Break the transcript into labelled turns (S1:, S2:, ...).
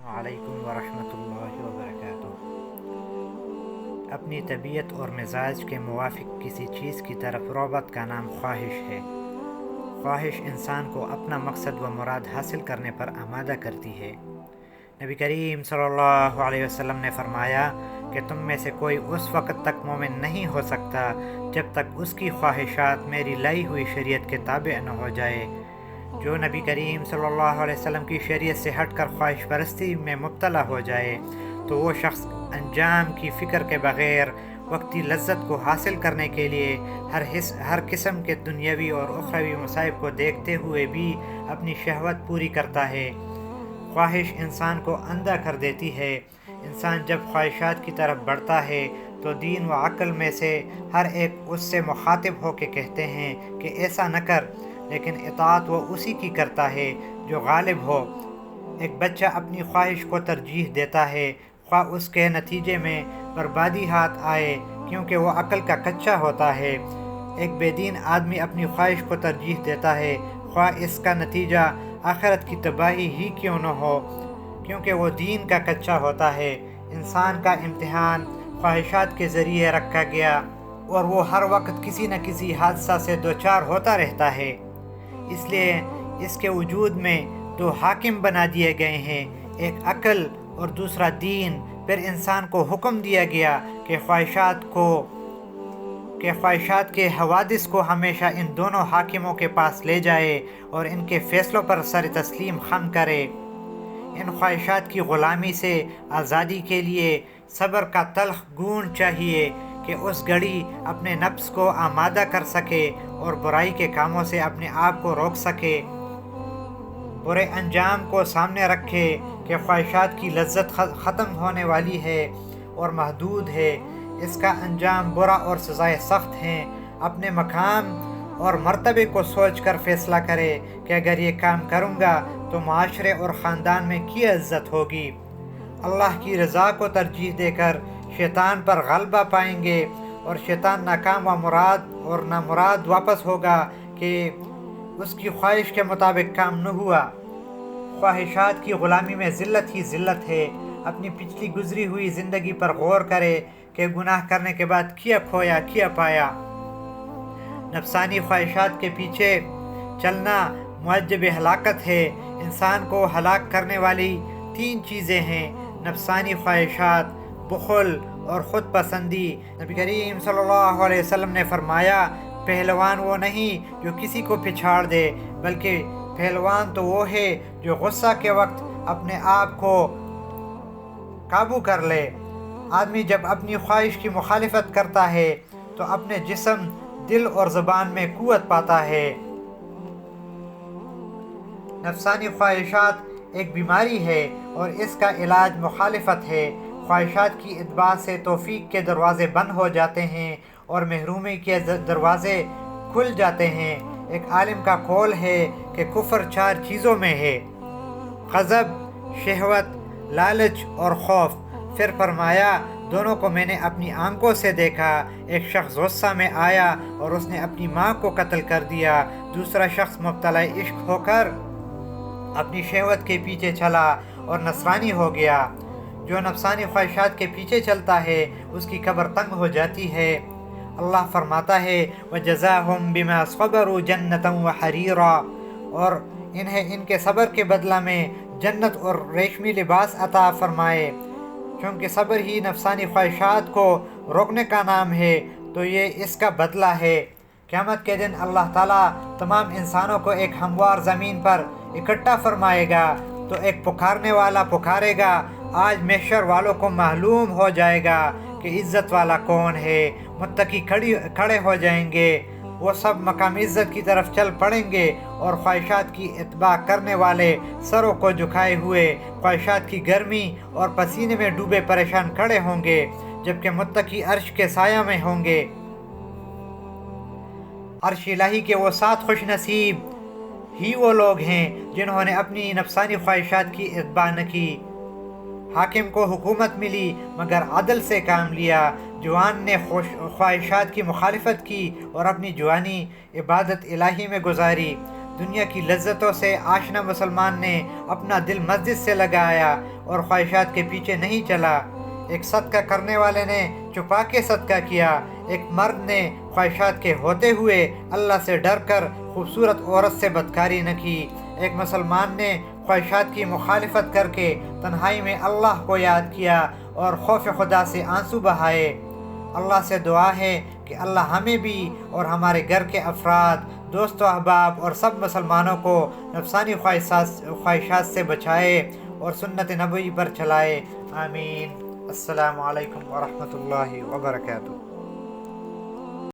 S1: وعلیکم ورحمۃ اللہ وبرکاتہ۔ اپنی طبیعت اور مزاج کے موافق کسی چیز کی طرف رغبت کا نام خواہش ہے۔ خواہش انسان کو اپنا مقصد و مراد حاصل کرنے پر آمادہ کرتی ہے۔ نبی کریم صلی اللہ علیہ وسلم نے فرمایا کہ تم میں سے کوئی اس وقت تک مومن نہیں ہو سکتا جب تک اس کی خواہشات میری لائی ہوئی شریعت کے تابع نہ ہو جائے۔ جو نبی کریم صلی اللہ علیہ وسلم کی شریعت سے ہٹ کر خواہش پرستی میں مبتلا ہو جائے تو وہ شخص انجام کی فکر کے بغیر وقتی لذت کو حاصل کرنے کے لیے ہر قسم کے دنیاوی اور اخروی مصائب کو دیکھتے ہوئے بھی اپنی شہوت پوری کرتا ہے۔ خواہش انسان کو اندھا کر دیتی ہے۔ انسان جب خواہشات کی طرف بڑھتا ہے تو دین و عقل میں سے ہر ایک اس سے مخاطب ہو کے کہتے ہیں کہ ایسا نہ کر، لیکن اطاعت وہ اسی کی کرتا ہے جو غالب ہو۔ ایک بچہ اپنی خواہش کو ترجیح دیتا ہے خواہ اس کے نتیجے میں بربادی ہاتھ آئے، کیونکہ وہ عقل کا کچا ہوتا ہے۔ ایک بے دین آدمی اپنی خواہش کو ترجیح دیتا ہے خواہ اس کا نتیجہ آخرت کی تباہی ہی کیوں نہ ہو، کیونکہ وہ دین کا کچا ہوتا ہے۔ انسان کا امتحان خواہشات کے ذریعے رکھا گیا اور وہ ہر وقت کسی نہ کسی حادثہ سے دوچار ہوتا رہتا ہے۔ اس لیے اس کے وجود میں دو حاکم بنا دیے گئے ہیں، ایک عقل اور دوسرا دین۔ پھر انسان کو حکم دیا گیا کہ خواہشات کے حوادث کو ہمیشہ ان دونوں حاکموں کے پاس لے جائے اور ان کے فیصلوں پر سر تسلیم خم کرے۔ ان خواہشات کی غلامی سے آزادی کے لیے صبر کا تلخ گون چاہیے کہ اس گھڑی اپنے نفس کو آمادہ کر سکے اور برائی کے کاموں سے اپنے آپ کو روک سکے۔ برے انجام کو سامنے رکھے کہ خواہشات کی لذت ختم ہونے والی ہے اور محدود ہے، اس کا انجام برا اور سزائے سخت ہیں۔ اپنے مقام اور مرتبے کو سوچ کر فیصلہ کرے کہ اگر یہ کام کروں گا تو معاشرے اور خاندان میں کی عزت ہوگی۔ اللہ کی رضا کو ترجیح دے کر شیطان پر غلبہ پائیں گے اور شیطان ناکام و نامراد واپس ہوگا کہ اس کی خواہش کے مطابق کام نہ ہوا۔ خواہشات کی غلامی میں ذلت ہی ذلت ہے۔ اپنی پچھلی گزری ہوئی زندگی پر غور کرے کہ گناہ کرنے کے بعد کیا کھویا کیا پایا۔ نفسانی خواہشات کے پیچھے چلنا موجب ہلاکت ہے۔ انسان کو ہلاک کرنے والی 3 چیزیں ہیں: نفسانی خواہشات، بخل اور خود پسندی۔ نبی کریم صلی اللہ علیہ وسلم نے فرمایا، پہلوان وہ نہیں جو کسی کو پچھاڑ دے، بلکہ پہلوان تو وہ ہے جو غصہ کے وقت اپنے آپ کو قابو کر لے۔ آدمی جب اپنی خواہش کی مخالفت کرتا ہے تو اپنے جسم، دل اور زبان میں قوت پاتا ہے۔ نفسانی خواہشات ایک بیماری ہے اور اس کا علاج مخالفت ہے۔ خواہشات کی اتباع سے توفیق کے دروازے بند ہو جاتے ہیں اور محرومی کے دروازے کھل جاتے ہیں۔ ایک عالم کا قول ہے کہ کفر 4 چیزوں میں ہے: غضب، شہوت، لالچ اور خوف۔ پھر فرمایا، دونوں کو میں نے اپنی آنکھوں سے دیکھا۔ ایک شخص غصہ میں آیا اور اس نے اپنی ماں کو قتل کر دیا۔ دوسرا شخص مبتلا عشق ہو کر اپنی شہوت کے پیچھے چلا اور نصرانی ہو گیا۔ جو نفسانی خواہشات کے پیچھے چلتا ہے اس کی قبر تنگ ہو جاتی ہے۔ اللہ فرماتا ہے، وَجَزَاهُمْ بِمَا صَبَرُوا جَنَّةً وَحَرِيرًا، اور انہیں ان کے صبر کے بدلہ میں جنت اور ریشمی لباس عطا فرمائے۔ چونکہ صبر ہی نفسانی خواہشات کو روکنے کا نام ہے تو یہ اس کا بدلہ ہے۔ قیامت کے دن اللہ تعالیٰ تمام انسانوں کو ایک ہموار زمین پر اکٹھا فرمائے گا تو ایک پکارنے والا پکارے گا۔ آج محشر والوں کو معلوم ہو جائے گا کہ عزت والا کون ہے۔ متقی کھڑے ہو جائیں گے، وہ سب مقام عزت کی طرف چل پڑیں گے اور خواہشات کی اتباع کرنے والے سروں کو جھکائے ہوئے خواہشات کی گرمی اور پسینے میں ڈوبے پریشان کھڑے ہوں گے، جبکہ متقی عرش کے سایہ میں ہوں گے۔ عرش الہی کے وہ 7 خوش نصیب ہی وہ لوگ ہیں جنہوں نے اپنی نفسانی خواہشات کی اتباع نہ کی۔ حاکم کو حکومت ملی مگر عدل سے کام لیا۔ جوان نے خواہشات کی مخالفت کی اور اپنی جوانی عبادت الہی میں گزاری۔ دنیا کی لذتوں سے آشنا مسلمان نے اپنا دل مسجد سے لگایا اور خواہشات کے پیچھے نہیں چلا۔ ایک صدقہ کرنے والے نے چھپا کے صدقہ کیا، ایک مرد نے خواہشات کے ہوتے ہوئے اللہ سے ڈر کر خوبصورت عورت سے بدکاری نہ کی، ایک مسلمان نے خواہشات کی مخالفت کر کے تنہائی میں اللہ کو یاد کیا اور خوف خدا سے آنسو بہائے۔ اللہ سے دعا ہے کہ اللہ ہمیں بھی اور ہمارے گھر کے افراد، دوست و احباب اور سب مسلمانوں کو نفسانی خواہشات سے بچائے اور سنت نبوی پر چلائے۔ آمین۔ السلام علیکم ورحمۃ اللہ وبرکاتہ۔